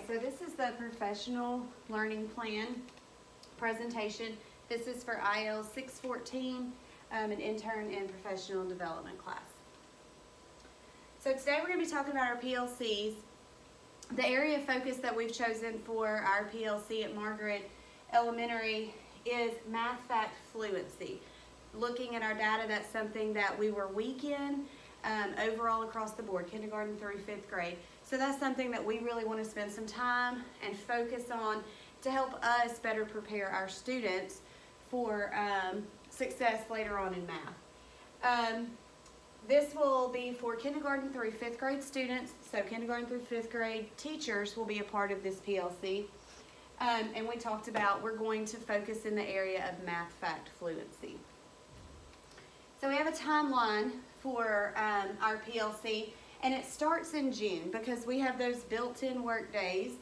so this is the professional learning plan presentation. This is for IL 614, an intern and professional development class. So today we're going to be talking about our PLCs. The area of focus that we've chosen for our PLC at Margaret Elementary is math fact fluency. Looking at our data, that's something that we were weak in overall across the board, kindergarten through 5th grade. So that's something that we really want to spend some time and focus on to help us better prepare our students for success later on in math. This will be for kindergarten through 5th grade students, so kindergarten through 5th grade teachers will be a part of this PLC. And we talked about we're going to focus in the area of math fact fluency. So we have a timeline for our PLC, and it starts in June because we have those built-in work days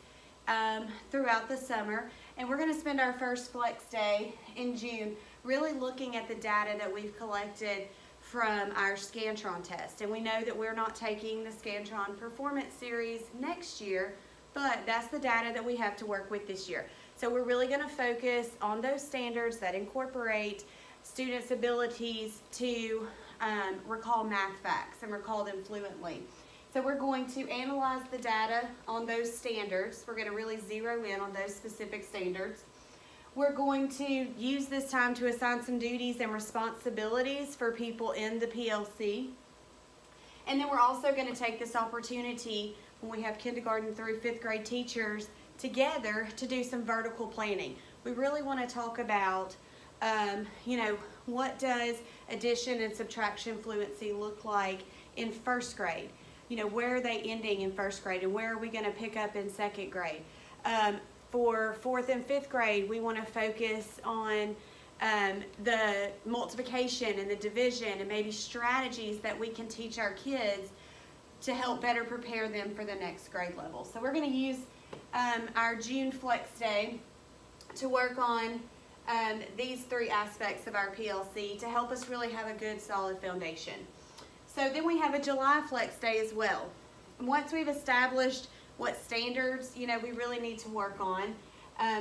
throughout the summer, and we're going to spend our first flex day in June really looking at the data that we've collected from our Scantron test. And we know that we're not taking the Scantron Performance Series next year, but that's the data that we have to work with this year. So we're really going to focus on those standards that incorporate students' abilities to recall math facts and recall them fluently. So we're going to analyze the data on those standards. We're going to really zero in on those specific standards. We're going to use this time to assign some duties and responsibilities for people in the PLC. And then we're also going to take this opportunity when we have kindergarten through 5th grade teachers together to do some vertical planning. We really want to talk about, what does addition and subtraction fluency look like in 1st grade? Where are they ending in 1st grade, and where are we going to pick up in 2nd grade? For 4th and 5th grade, we want to focus on the multiplication and the division and maybe strategies that we can teach our kids to help better prepare them for the next grade level. So we're going to use our June Flex Day to work on these 3 aspects of our PLC to help us really have a good solid foundation. So then we have a July Flex Day as well. Once we've established what standards we really need to work on,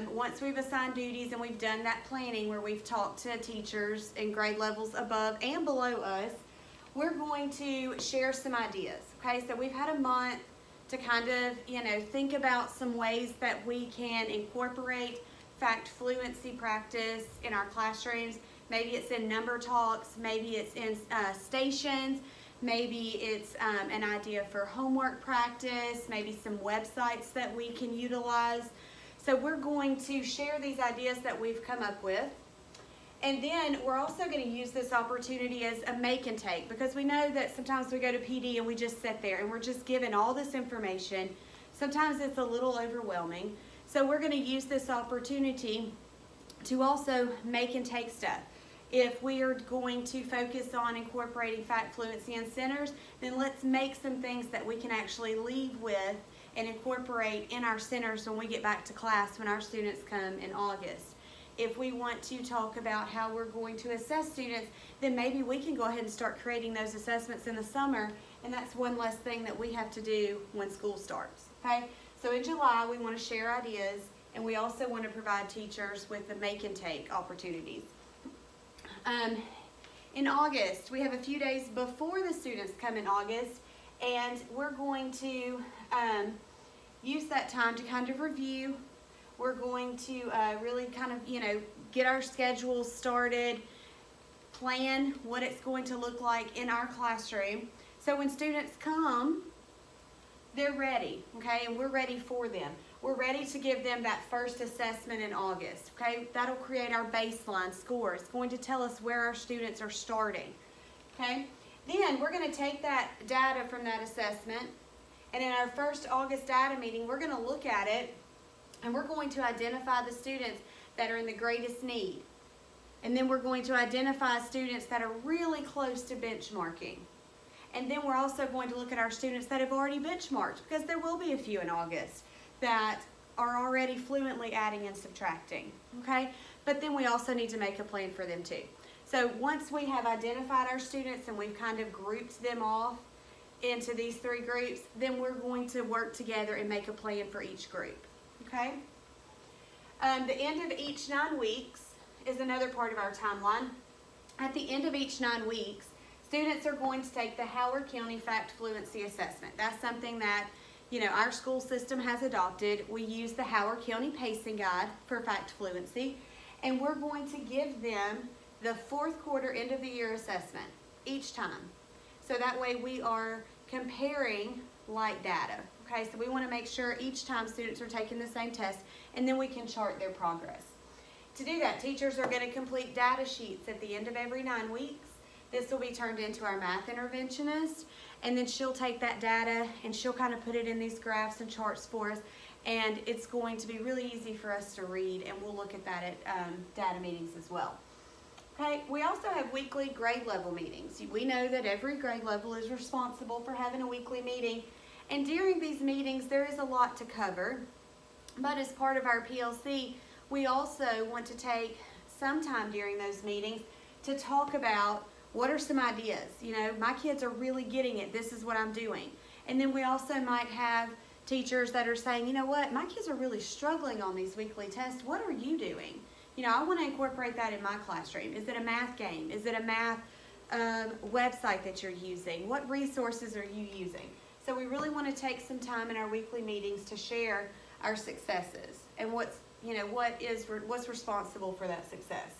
once we've assigned duties and we've done that planning where we've talked to teachers in grade levels above and below us, we're going to share some ideas. Okay, so we've had a month to kind of think about some ways that we can incorporate fact fluency practice in our classrooms. Maybe it's in number talks, maybe it's in stations, maybe it's an idea for homework practice, maybe some websites that we can utilize. So we're going to share these ideas that we've come up with. And then we're also going to use this opportunity as a make and take, because we know that sometimes we go to PD and we just sit there and we're just given all this information. Sometimes it's a little overwhelming. So we're going to use this opportunity to also make and take stuff. If we are going to focus on incorporating fact fluency in centers, then let's make some things that we can actually leave with and incorporate in our centers when we get back to class when our students come in August. If we want to talk about how we're going to assess students, then maybe we can go ahead and start creating those assessments in the summer, and that's one less thing that we have to do when school starts. Okay? So in July, we want to share ideas, and we also want to provide teachers with the make and take opportunities. In August, we have a few days before the students come in August, and we're going to use that time to kind of review. We're going to really kind of, get our schedules started, plan what it's going to look like in our classroom. So when students come, they're ready, okay, and we're ready for them. We're ready to give them that first assessment in August, okay? That'll create our baseline score. It's going to tell us where our students are starting, okay? Then we're going to take that data from that assessment, and in our first August data meeting, we're going to look at it, and we're going to identify the students that are in the greatest need. And then we're going to identify students that are really close to benchmarking. And then we're also going to look at our students that have already benchmarked, because there will be a few in August that are already fluently adding and subtracting, okay? But then we also need to make a plan for them too. So once we have identified our students and we've kind of grouped them off, into these 3 groups, then we're going to work together and make a plan for each group, okay? The end of each 9 weeks is another part of our timeline. At the end of each 9 weeks, students are going to take the Howard County Fact Fluency Assessment. That's something that, you know, our school system has adopted. We use the Howard County Pacing Guide for fact fluency, and we're going to give them the 4th quarter end of the year assessment each time. So that way we are comparing like data. Okay, so we want to make sure each time students are taking the same test, and then we can chart their progress. To do that, teachers are going to complete data sheets at the end of every 9 weeks. This will be turned into our math interventionist, and then she'll take that data and she'll kind of put it in these graphs and charts for us, and it's going to be really easy for us to read, and we'll look at that at data meetings as well. Okay, we also have weekly grade level meetings. We know that every grade level is responsible for having a weekly meeting, and during these meetings there is a lot to cover, but as part of our PLC, we also want to take some time during those meetings to talk about what are some ideas. You know, my kids are really getting it, this is what I'm doing. And then we also might have teachers that are saying, you know what, my kids are really struggling on these weekly tests, what are you doing? You know, I want to incorporate that in my classroom. Is it a math game? Is it a math website that you're using? What resources are you using? So we really want to take some time in our weekly meetings to share our successes and what's responsible for that success.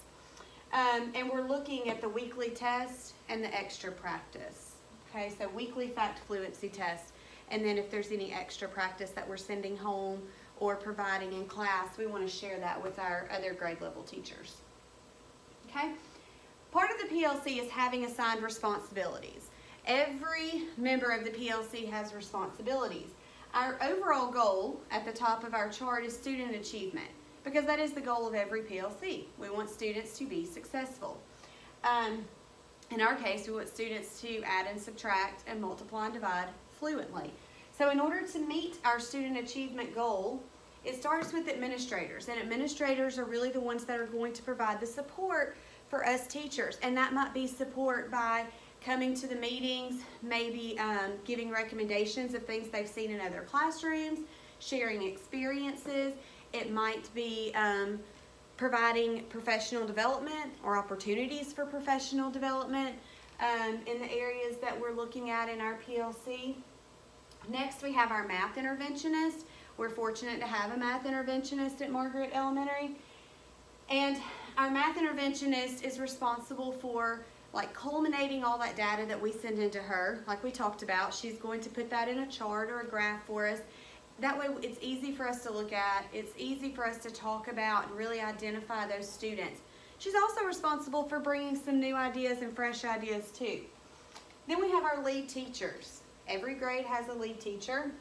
And we're looking at the weekly test and the extra practice. Okay, so weekly fact fluency test, and then if there's any extra practice that we're sending home or providing in class, we want to share that with our other grade level teachers. Okay? Part of the PLC is having assigned responsibilities. Every member of the PLC has responsibilities. Our overall goal at the top of our chart is student achievement, because that is the goal of every PLC. We want students to be successful. In our case, we want students to add and subtract and multiply and divide fluently. So in order to meet our student achievement goal, it starts with administrators, and administrators are really the ones that are going to provide the support for us teachers, and that might be support by coming to the meetings, maybe giving recommendations of things they've seen in other classrooms, sharing experiences. It might be providing professional development or opportunities for professional development in the areas that we're looking at in our PLC. Next, we have our math interventionist. We're fortunate to have a math interventionist at Margaret Elementary. And our math interventionist is responsible for culminating all that data that we send into her. Like we talked about, she's going to put that in a chart or a graph for us. That way it's easy for us to look at, it's easy for us to talk about and really identify those students. She's also responsible for bringing some new ideas and fresh ideas too. Then we have our lead teachers. Every grade has a lead teacher.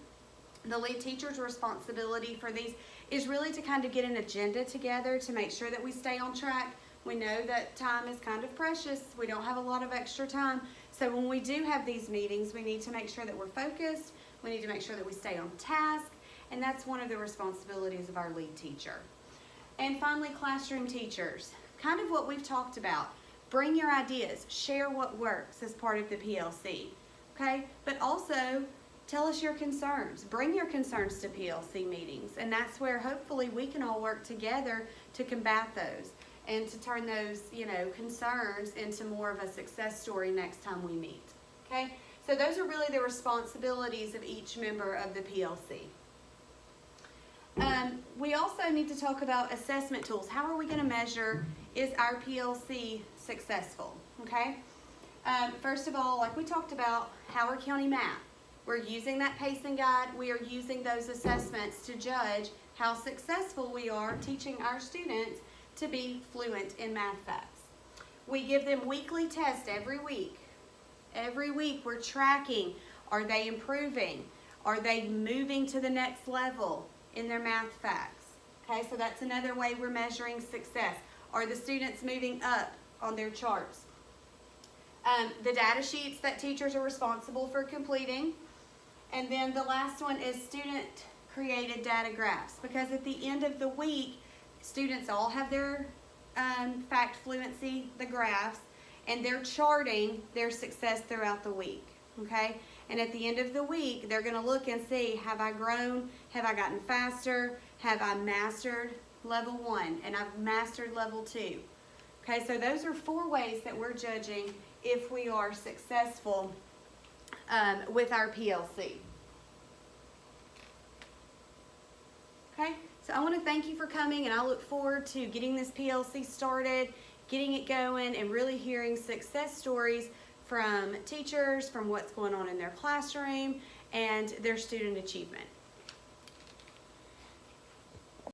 The lead teacher's responsibility for these is really to kind of get an agenda together to make sure that we stay on track. We know that time is kind of precious. We don't have a lot of extra time. So when we do have these meetings, we need to make sure that we're focused. We need to make sure that we stay on task. And that's one of the responsibilities of our lead teacher. And finally, classroom teachers. Kind of what we've talked about. Bring your ideas. Share what works as part of the PLC. Okay? But also, tell us your concerns. Bring your concerns to PLC meetings. And that's where hopefully we can all work together to combat those and to turn those, concerns into more of a success story next time we meet. Okay? So those are really the responsibilities of each member of the PLC. We also need to talk about assessment tools. How are we going to measure, is our PLC successful? Okay? First of all, like we talked about, Howard County Math. We're using that pacing guide. We are using those assessments to judge how successful we are teaching our students to be fluent in math facts. We give them weekly tests every week. Every week we're tracking, are they improving? Are they moving to the next level in their math facts? Okay, so that's another way we're measuring success. Are the students moving up on their charts? The data sheets that teachers are responsible for completing. And then the last one is student created data graphs, because at the end of the week, students all have their fact fluency, the graphs, and they're charting their success throughout the week, okay? And at the end of the week, they're going to look and see, have I grown? Have I gotten faster? Have I mastered level 1? And I've mastered level 2. Okay, so those are 4 ways that we're judging if we are successful with our PLC. Okay, so I want to thank you for coming, and I look forward to getting this PLC started, getting it going, and really hearing success stories from teachers, from what's going on in their classroom, and their student achievement.